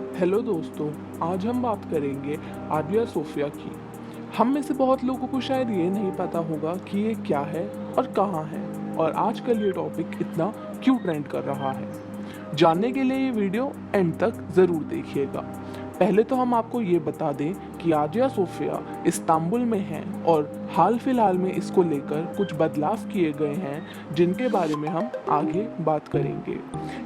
Hello दोस्तों, आज हम बात करेंगे आगिया सोफिया की। हम में से बहुत लोगों को शायद ये नहीं पता होगा कि ये क्या है और कहाँ है और आजकल ये टॉपिक इतना क्यों ट्रेंड कर रहा है। जानने के लिए ये वीडियो एंड तक ज़रूर देखिएगा। पहले तो हम आपको ये बता दें कि आगिया सोफिया इस्तांबुल में है और हाल फिलहाल में इसको लेकर कुछ बदलाव किए गए हैं जिनके बारे में हम आगे बात करेंगे।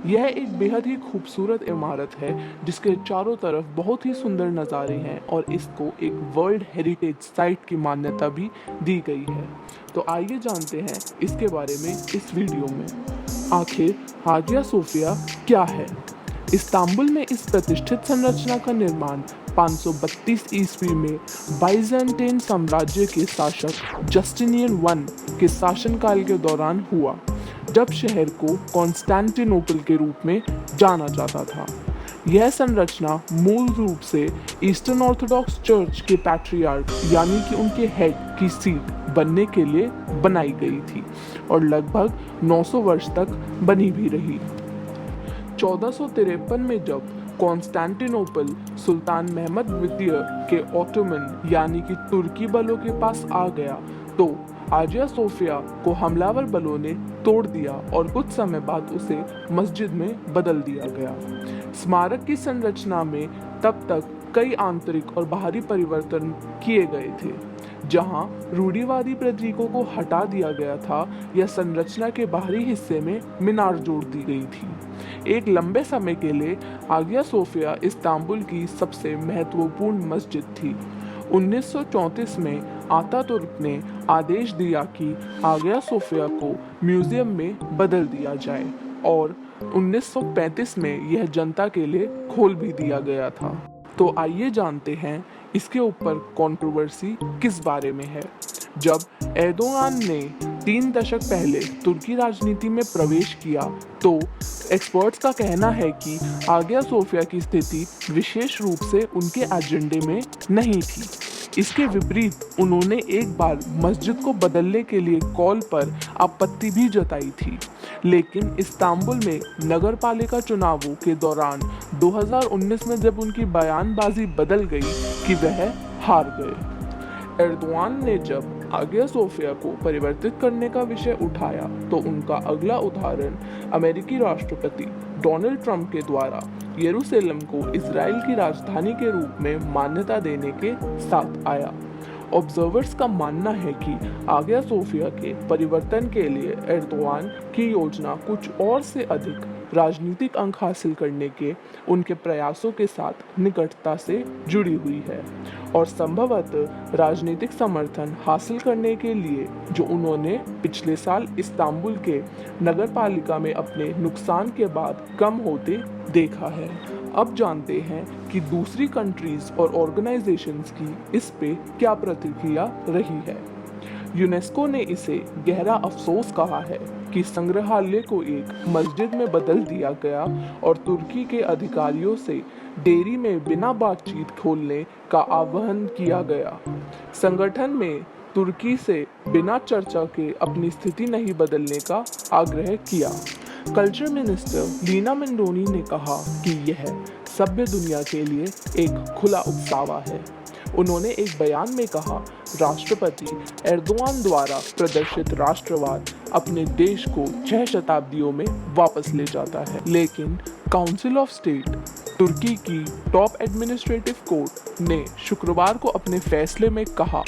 यह एक बेहद ही खूबसूरत इमारत है जिसके चारों तरफ बहुत ही सुंदर नज़ारे हैं और इसको एक वर्ल्ड हेरिटेज साइट की मान्यता भी दी गई है। तो आइए जानते हैं इसके बारे में इस वीडियो में। आखिर आगिया सोफिया क्या है? इस्तांबुल में इस प्रतिष्ठित संरचना का निर्माण 532 ईस्वी में बाइजेंटाइन साम्राज्य के शासक जस्टिनियन वन के शासनकाल के दौरान हुआ, जब शहर को कॉन्स्टेंटिनोपल के रूप में जाना जाता था। यह संरचना मूल रूप से ईस्टर्न ऑर्थोडॉक्स चर्च के पैट्रियार्क यानी कि उनके हेड की सीट बनने के लिए बनाई गई थी और लगभग 900 वर्ष तक बनी भी रही। 1453 में जब कॉन्स्टेंटिनोपल सुल्तान महमद द्वितीय के ऑटोमन यानी कि तुर्की बलों के पास आ गया तो आगिया सोफिया को हमलावर बलों ने तोड़ दिया और कुछ समय बाद उसे मस्जिद में बदल दिया गया। स्मारक की संरचना में तब तक कई आंतरिक और बाहरी परिवर्तन किए गए थे। जहां रूढ़िवादी प्रतीकों को हटा दिया गया था, यह संरचना के बाहरी हिस्से में मीनार जोड़ दी गई थी। एक लंबे समय के लिए आगिया सोफिया इस्तांबुल की सबसे महत्वपूर्ण मस्जिद थी। 1934 में आतातुर्क ने आदेश दिया कि आगिया सोफिया को म्यूजियम में बदल दिया जाए और 1935 में यह जनता के लिए खोल भी दिया गया था। तो आइए जानते हैं इसके ऊपर कंट्रोवर्सी किस बारे में है। जब एर्दोगान ने 3 दशक पहले तुर्की राजनीति में प्रवेश किया तो एक्सपर्ट्स का कहना है कि आगिया सोफिया की स्थिति विशेष रूप से उनके एजेंडे में नहीं थी। इसके विपरीत उन्होंने एक बार मस्जिद को बदलने के लिए कॉल पर आपत्ति भी जताई थी, लेकिन इस्तांबुल में नगरपालिका चुनावों के दौरान 2019 में जब उनकी बयानबाजी बदल गई कि वह हार गए। एर्दोगान ने जब आगिया सोफिया को परिवर्तित करने का विषय उठाया तो उनका अगला उदाहरण अमेरिकी राष्ट्रपति डोनाल्ड ट्रंप के द्वारा यरूशलेम को इजराइल की राजधानी के रूप में मान्यता देने के साथ आया। ऑब्जर्वर्स का मानना है कि आगिया सोफिया के परिवर्तन के लिए एर्दोगान की योजना कुछ और से अधिक राजनीतिक अंक हासिल करने के उनके प्रयासों के साथ निकटता से जुड़ी हुई है और संभवतः राजनीतिक समर्थन हासिल करने के लिए जो उन्होंने पिछले साल इस्तांबुल के नगरपालिका में अपने नुकसान के बाद कम होते देखा है। अब जानते हैं कि दूसरी कंट्रीज और ऑर्गेनाइजेशंस की इस पे क्या प्रतिक्रिया रही है। यूनेस्को ने इसे गहरा अफसोस कहा है कि संग्रहालय को एक मस्जिद में बदल दिया गया और तुर्की के अधिकारियों से देरी में बिना बातचीत खोलने का आह्वान किया गया। संगठन में तुर्की से बिना चर्चा के अपनी स्थिति नहीं बदलने का आग्रह किया। कल्चर मिनिस्टर लीना मेंडोनी ने कहा कि यह सभ्य दुनिया के लिए एक खुला उपसावा है। उन्होंने एक बयान में कहा, राष्ट्रपति एर्दोगान द्वारा प्रदर्शित राष्ट्रवाद अपने देश को 6 शताब्दियों में वापस ले जाता है। लेकिन काउंसिल ऑफ स्टेट तुर्की की टॉप एडमिनिस्ट्रेटिव कोर्ट ने शुक्रवार को अपने फैसले में कहा,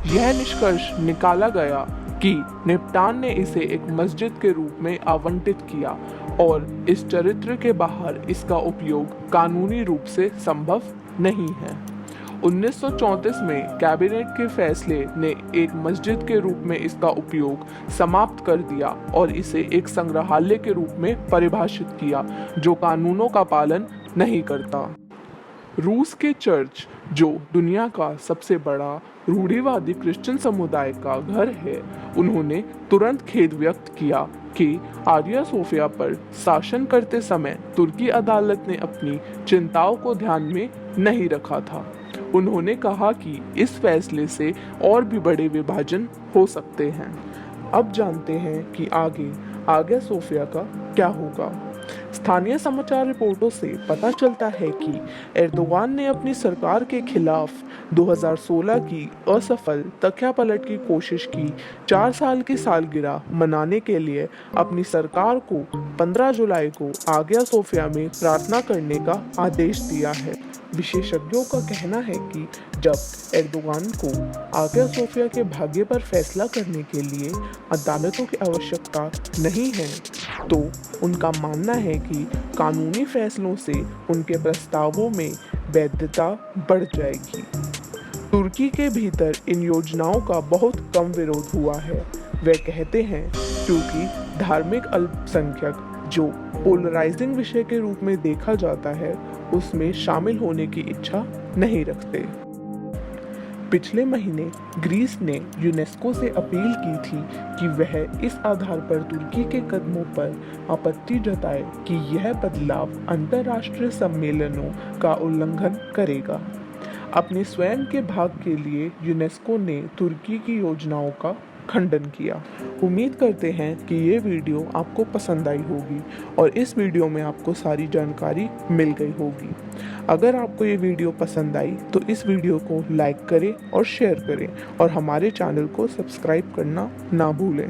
यह निष्कर्ष निकाला गया कि निपटान ने इसे एक मस्जिद के रूप में आवंटित किया और इस चरित्र के बाहर इसका उपयोग कानूनी रूप से संभव नहीं है। 1934 में कैबिनेट के फैसले ने एक मस्जिद के रूप में इसका उपयोग समाप्त कर दिया और इसे एक संग्रहालय के रूप में परिभाषित किया जो कानूनों का पालन नहीं करता। रूस के चर्च, जो दुनिया का सबसे बड़ा रूढ़िवादी क्रिश्चियन समुदाय का घर है, उन्होंने तुरंत खेद व्यक्त किया कि आगिया सोफिया पर शासन करते समय तुर्की अदालत ने अपनी चिंताओं को ध्यान में नहीं रखा था। उन्होंने कहा कि इस फैसले से और भी बड़े विभाजन हो सकते हैं। अब जानते हैं कि आगे आगिया सोफिया का क्या होगा। स्थानीय समाचार रिपोर्टों से पता चलता है कि एर्दोगान ने अपनी सरकार के खिलाफ 2016 की असफल तख्तापलट की कोशिश की 4 साल की सालगिरह मनाने के लिए अपनी सरकार को 15 जुलाई को आगिया सोफिया में प्रार्थना करने का आदेश दिया है। विशेषज्ञों का कहना है कि जब एर्दोगान को आगिया सोफिया के भाग्य पर फैसला करने के लिए अदालतों की आवश्यकता नहीं है, तो उनका मानना है कि कानूनी फैसलों से उनके प्रस्तावों में वैधता बढ़ जाएगी। तुर्की के भीतर इन योजनाओं का बहुत कम विरोध हुआ है। वे कहते हैं क्योंकि धार्मिक अल्पसंख्यक, जो पोलराइजिंग विषय के रूप में देखा जाता है, उसमें शामिल होने की इच्छा नहीं रखते। पिछले महीने ग्रीस ने यूनेस्को से अपील की थी कि वह इस आधार पर तुर्की के कदमों पर आपत्ति जताए कि यह बदलाव अंतर्राष्ट्रीय सम्मेलनों का उल्लंघन करेगा। अपने स्वयं के भाग के लिए यूनेस्को ने तुर्की की योजनाओं का खंडन किया। उम्मीद करते हैं कि ये वीडियो आपको पसंद आई होगी और इस वीडियो में आपको सारी जानकारी मिल गई होगी। अगर आपको ये वीडियो पसंद आई तो इस वीडियो को लाइक करें और शेयर करें और हमारे चैनल को सब्सक्राइब करना ना भूलें।